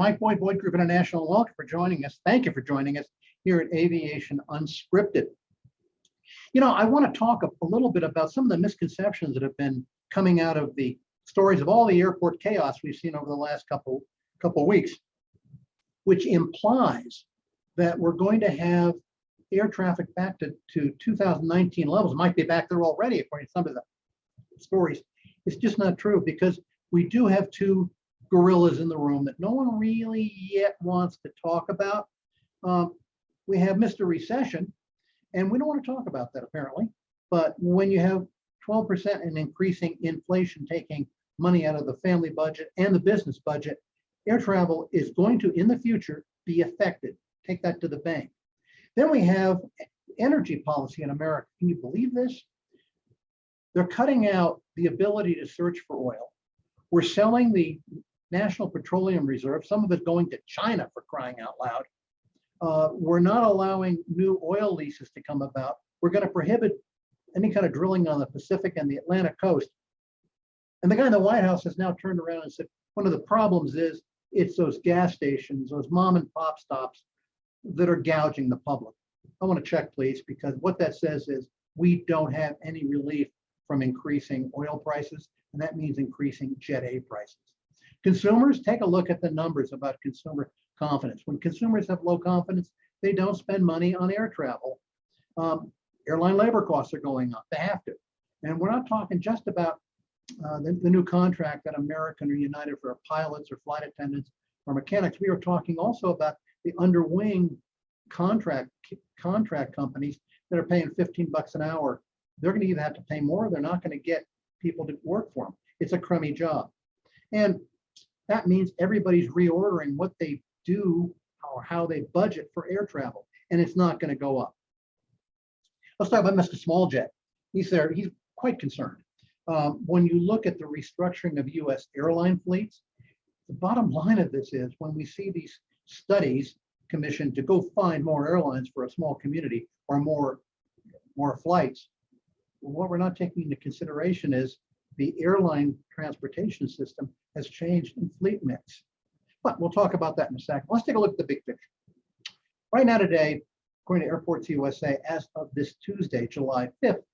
Mike Boyd, Boyd Group International. Welcome for joining us. Thank you for joining us here at Aviation Unscripted. You know, I want to talk a little bit about some of the misconceptions that have been coming out of the stories of all the airport chaos we've seen over the last couple weeks, which implies that we're going to have air traffic back to 2019 levels. It might be back there already, according to some of the stories. It's just not true, because we do have two gorillas in the room that no one really yet wants to talk about. We have Mr. Recession, and we don't want to talk about that apparently. But when you have 12% and increasing inflation taking money out of the family budget and the business budget, air travel is going to, in the future, be affected. Take that to the bank. Then we have energy policy in America. Can you believe this? They're cutting out the ability to search for oil. We're selling the National Petroleum Reserve, some of it going to China, for crying out loud. We're not allowing new oil leases to come about. We're going to prohibit any kind of drilling on the Pacific and the Atlantic coast. And the guy in the White House has now turned around and said, one of the problems is it's those gas stations, those mom and pop stops that are gouging the public. I want to check, please, because what that says is we don't have any relief from increasing oil prices, and that means increasing Jet A prices. Consumers, take a look at the numbers about consumer confidence. When consumers have low confidence, they don't spend money on air travel. Airline labor costs are going up. They have to. And we're not talking just about the new contract at American or United for pilots or flight attendants or mechanics. We are talking also about the underwing contract companies that are paying $15 an hour. They're going to either have to pay more, or they're not going to get people to work for them. It's a crummy job. And that means everybody's reordering what they do or how they budget for air travel, and it's not going to go up. Let's talk about Mr. SmallJet. He's quite concerned. When you look at the restructuring of U.S. airline fleets, the bottom line of this is when we see these studies commissioned to go find more airlines for a small community or more flights, what we're not taking into consideration is the airline transportation system has changed in fleet mix. But we'll talk about that in a second. Let's take a look at the big picture. Right now today, according to Airports USA, as of this Tuesday, July 5th,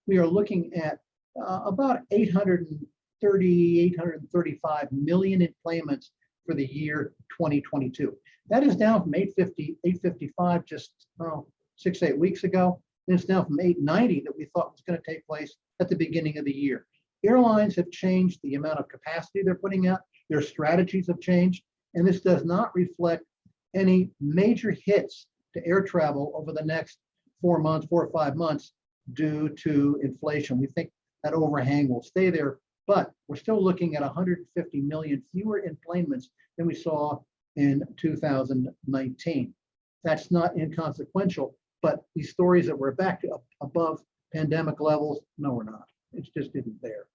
we are looking at about 835 million enplanements for the year 2022. That is down from 855 just 6-8 weeks ago. And it's down from 890 that we thought was going to take place at the beginning of the year. Airlines have changed the amount of capacity they're putting out. Their strategies have changed. And this does not reflect any major hits to air travel over the next 4 or 5 months due to inflation. We think that overhang will stay there, but we're still looking at 150 million fewer enplanements than we saw in 2019. That's not inconsequential, but these stories that we're back to above pandemic levels, no, we're not. It just isn't there.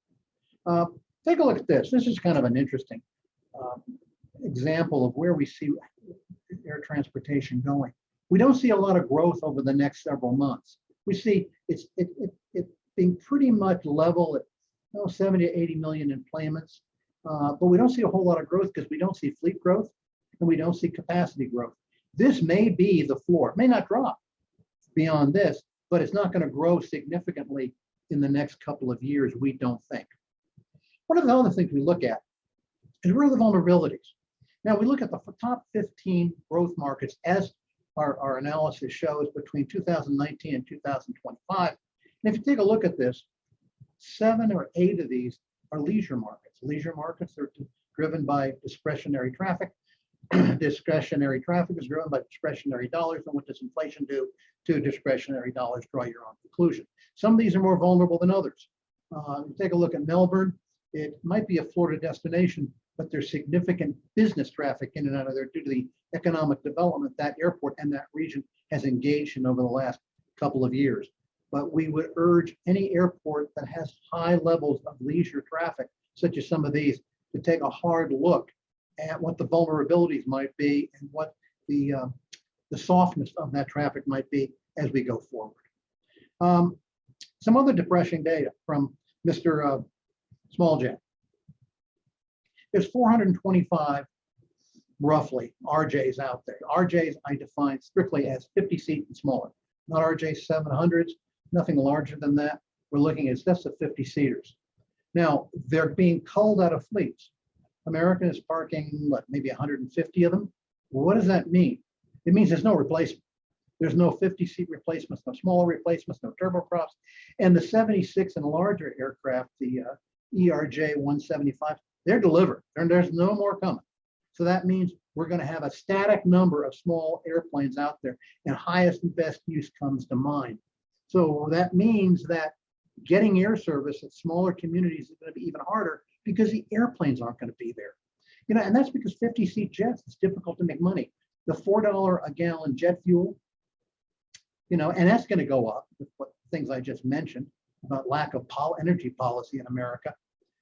Take a look at this. This is kind of an interesting example of where we see air transportation going. We don't see a lot of growth over the next several months. We see it being pretty much level at 70 to 80 million enplanements, but we don't see a whole lot of growth because we don't see fleet growth and we don't see capacity growth. This may be the floor. It may not drop beyond this, but it's not going to grow significantly in the next couple of years, we don't think. One of the other things we look at is where are the vulnerabilities. Now we look at the top 15 growth markets as our analysis shows between 2019 and 2025. And if you take a look at this, 7 or 8 of these are leisure markets. Leisure markets are driven by discretionary traffic. Discretionary traffic is driven by discretionary dollars. And what does inflation do to discretionary dollars? Draw your own conclusion. Some of these are more vulnerable than others. Take a look at Melbourne. It might be a Florida destination, but there's significant business traffic in and out of there due to the economic development that airport and that region has engaged in over the last couple of years. But we would urge any airport that has high levels of leisure traffic, such as some of these, to take a hard look at what the vulnerabilities might be and what the softness of that traffic might be as we go forward. Some other depressing data from Mr. SmallJet. There's 425 roughly RJs out there. RJs I define strictly as 50 seat and smaller, not RJ 700s, nothing larger than that. We're looking at just the 50 seaters. Now they're being culled out of fleets. American is parking, what, maybe 150 of them. Well, what does that mean? It means there's no replacement. There's no 50-seat replacements, no smaller replacements, no turboprops. And the 76 and larger aircraft, the ERJ 175, they're delivered. There's no more coming. So that means we're going to have a static number of small airplanes out there, and highest and best use comes to mind. So that means that getting air service at smaller communities is going to be even harder because the airplanes aren't going to be there. You know, and that's because 50-seat jets, it's difficult to make money. The $4 a gallon jet fuel, you know, and that's going to go up with what things I just mentioned about lack of energy policy in America.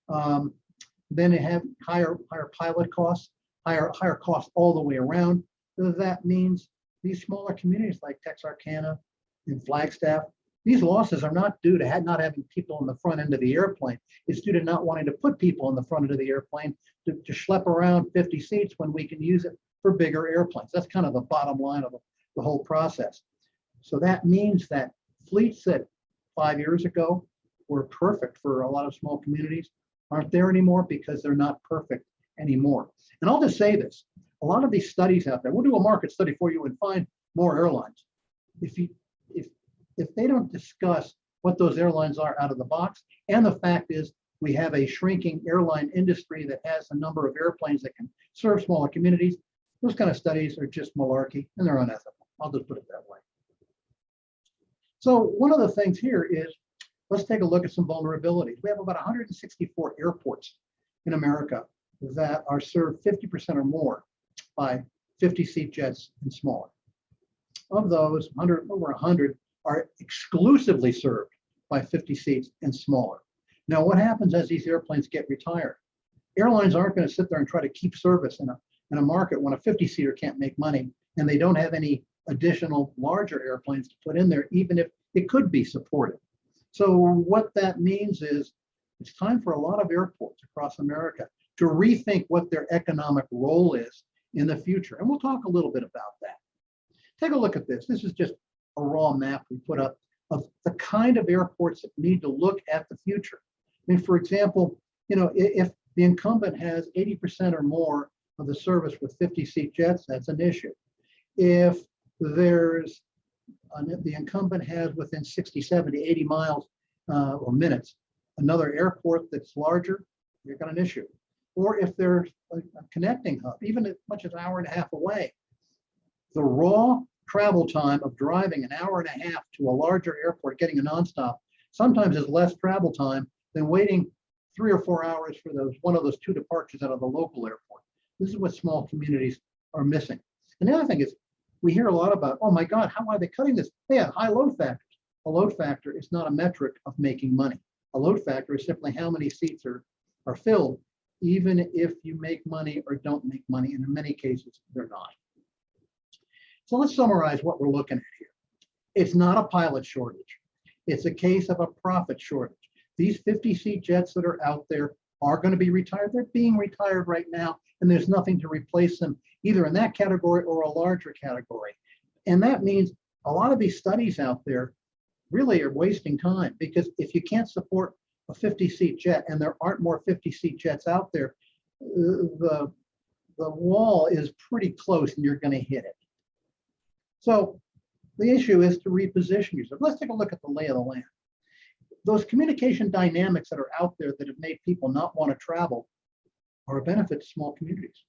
Then they have higher pilot costs, higher costs all the way around. So that means these smaller communities like Texarkana and Flagstaff, these losses are not due to not having people on the front end of the airplane. It's due to not wanting to put people on the front end of the airplane to schlep around 50 seats when we can use it for bigger airplanes. That's kind of the bottom line of the whole process. So that means that fleets that 5 years ago were perfect for a lot of small communities aren't there anymore because they're not perfect anymore. And I'll just say this, a lot of these studies out there, we'll do a market study for you and find more airlines. If they don't discuss what those airlines are out of the box, and the fact is we have a shrinking airline industry that has a number of airplanes that can serve smaller communities, those kind of studies are just malarkey and they're unethical. I'll just put it that way. So one of the things here is, let's take a look at some vulnerabilities. We have about 164 airports in America that are served 50% or more by 50-seat jets and smaller. Of those, over 100 are exclusively served by 50 seats and smaller. Now, what happens as these airplanes get retired? Airlines aren't going to sit there and try to keep service in a market when a 50-seater can't make money and they don't have any additional larger airplanes to put in there, even if it could be supported. So what that means is it's time for a lot of airports across America to rethink what their economic role is in the future. And we'll talk a little bit about that. Take a look at this. This is just a raw map we put up of the kind of airports that need to look at the future. I mean, for example, you know, if the incumbent has 80% or more of the service with 50-seat jets, that's an issue. If there's the incumbent has within 60, 70, 80 miles or minutes another airport that's larger, you've got an issue. Or if there's a connecting hub, even as much as an hour and a half away, the raw travel time of driving an hour and a half to a larger airport, getting a nonstop, sometimes is less travel time than waiting 3 or 4 hours for one of those 2 departures out of the local airport. This is what small communities are missing. And the other thing is, we hear a lot about, oh my God, how are they cutting this? They have high load factors. A load factor is not a metric of making money. A load factor is simply how many seats are filled, even if you make money or don't make money. And in many cases, they're not. So let's summarize what we're looking at here. It's not a pilot shortage. It's a case of a profit shortage. These 50-seat jets that are out there are going to be retired. They're being retired right now, and there's nothing to replace them either in that category or a larger category. And that means a lot of these studies out there really are wasting time, because if you can't support a 50-seat jet and there aren't more 50-seat jets out there, the wall is pretty close and you're going to hit it. So the issue is to reposition yourself. Let's take a look at the lay of the land. Those communication dynamics that are out there that have made people not want to travel are a benefit to small communities,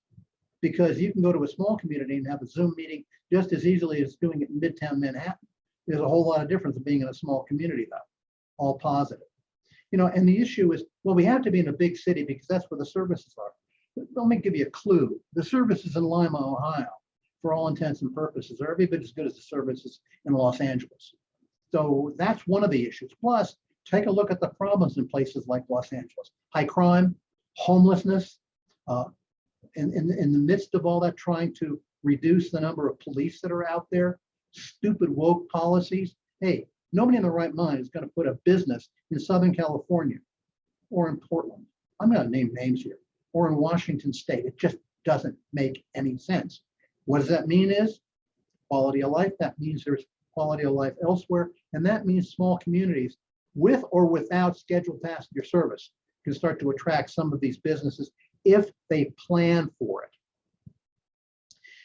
because you can go to a small community and have a Zoom meeting just as easily as doing it in Midtown Manhattan. There's a whole lot of difference in being in a small community, though, all positive. You know, and the issue is, well, we have to be in a big city because that's where the services are. Let me give you a clue. The services in Lima, Ohio, for all intents and purposes, are every bit as good as the services in Los Angeles. So that's one of the issues. Plus, take a look at the problems in places like Los Angeles. High crime, homelessness, in the midst of all that, trying to reduce the number of police that are out there, stupid woke policies. Hey, nobody in the right mind is going to put a business in Southern California or in Portland. I'm going to name names here, or in Washington State. It just doesn't make any sense. What does that mean is quality of life. That means there's quality of life elsewhere. And that means small communities with or without scheduled passenger service can start to attract some of these businesses if they plan for it.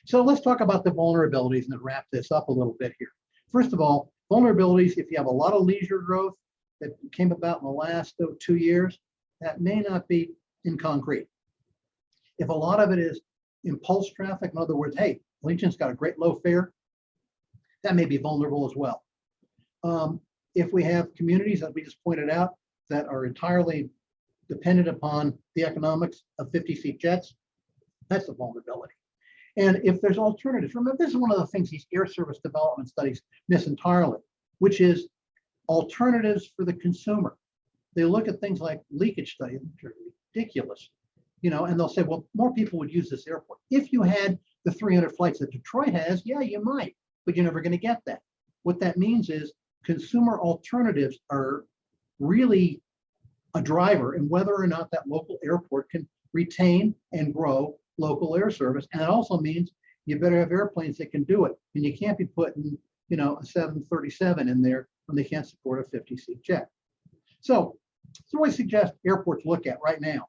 So let's talk about the vulnerabilities and then wrap this up a little bit here. First of all, vulnerabilities, if you have a lot of leisure growth that came about in the last 2 years, that may not be in concrete. If a lot of it is impulse traffic, in other words, hey, Allegiant's got a great low fare, that may be vulnerable as well. If we have communities, as we just pointed out, that are entirely dependent upon the economics of 50-seat jets, that's a vulnerability. And if there's alternatives, remember, this is one of the things these air service development studies miss entirely, which is alternatives for the consumer. They look at things like leakage studies, which are ridiculous, and they'll say, well, more people would use this airport. If you had the 300 flights that Detroit has, yeah, you might, but you're never going to get that. What that means is consumer alternatives are really a driver in whether or not that local airport can retain and grow local air service. And it also means you better have airplanes that can do it. And you can't be putting, a 737 in there when they can't support a 50-seat jet. So it's what I suggest airports look at right now.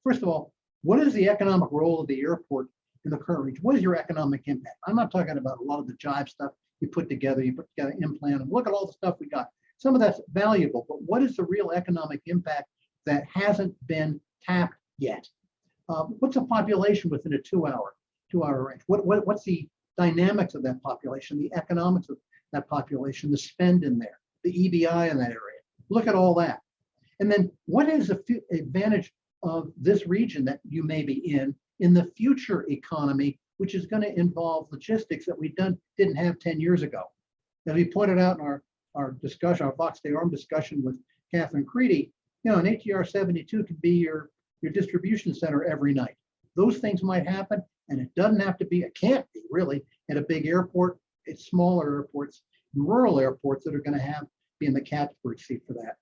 First of all, what is the economic role of the airport in the current region? What is your economic impact? I'm not talking about a lot of the jive stuff you put together implant, and look at all the stuff we got. Some of that's valuable, but what is the real economic impact that hasn't been tapped yet? What's a population within a two-hour range? What's the dynamics of that population, the economics of that population, the spend in there, the EBI in that area? Look at all that. And then what is the advantage of this region that you may be in the future economy, which is going to involve logistics that we didn't have 10 years ago. As we pointed out in our discussion, our Box Day Arm discussion with Catherine Creedy, an ATR 72 could be your distribution center every night. Those things might happen, and it doesn't have to be, it can't be really at a big airport. It's smaller airports, rural airports that are going to be in the catbird seat for that.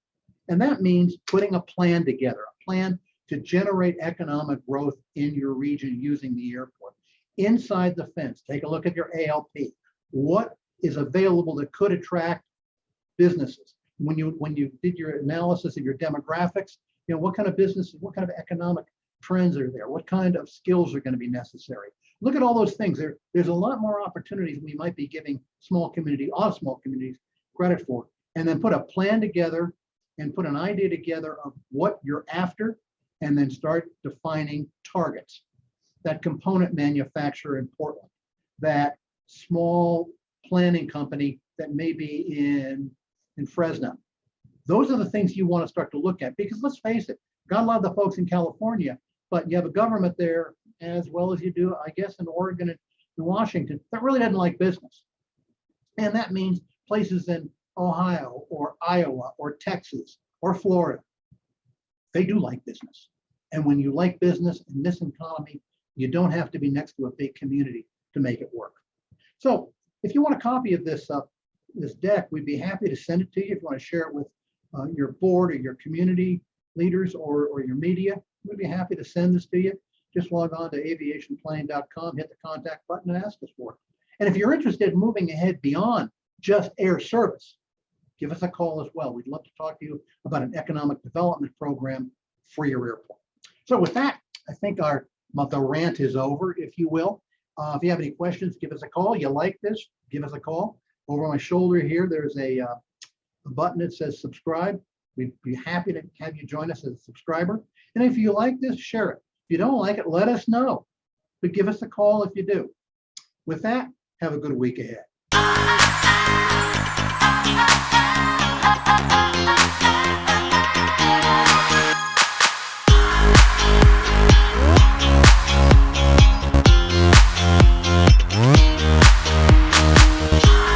And that means putting a plan together, a plan to generate economic growth in your region using the airport. Inside the fence, take a look at your ALP. What is available that could attract businesses? When you did your analysis of your demographics, what kind of businesses, what kind of economic trends are there? What kind of skills are going to be necessary? Look at all those things. There's a lot more opportunities we might be giving small communities credit for, and then put a plan together and put an idea together of what you're after, and then start defining targets. That component manufacturer in Portland, that small planning company that may be in Fresno. Those are the things you want to start to look at, because let's face it, got a lot of the folks in California, but you have a government there, as well as you do, I guess, in Oregon and Washington, that really doesn't like business. And that means places in Ohio or Iowa or Texas or Florida, they do like business. And when you like business in this economy, you don't have to be next to a big community to make it work. So if you want a copy of this deck, we'd be happy to send it to you. If you want to share it with your board or your community leaders or your media, we'd be happy to send this to you. Just log on to aviationplanning.com, hit the contact button and ask us for it. And if you're interested in moving ahead beyond just air service, give us a call as well. We'd love to talk to you about an economic development program for your airport. So with that, I think the rant is over, if you will. If you have any questions, give us a call. You like this, give us a call. Over my shoulder here, there's a button that says subscribe. We'd be happy to have you join us as a subscriber. And if you like this, share it. If you don't like it, let us know. But give us a call if you do. With that, have a good week ahead.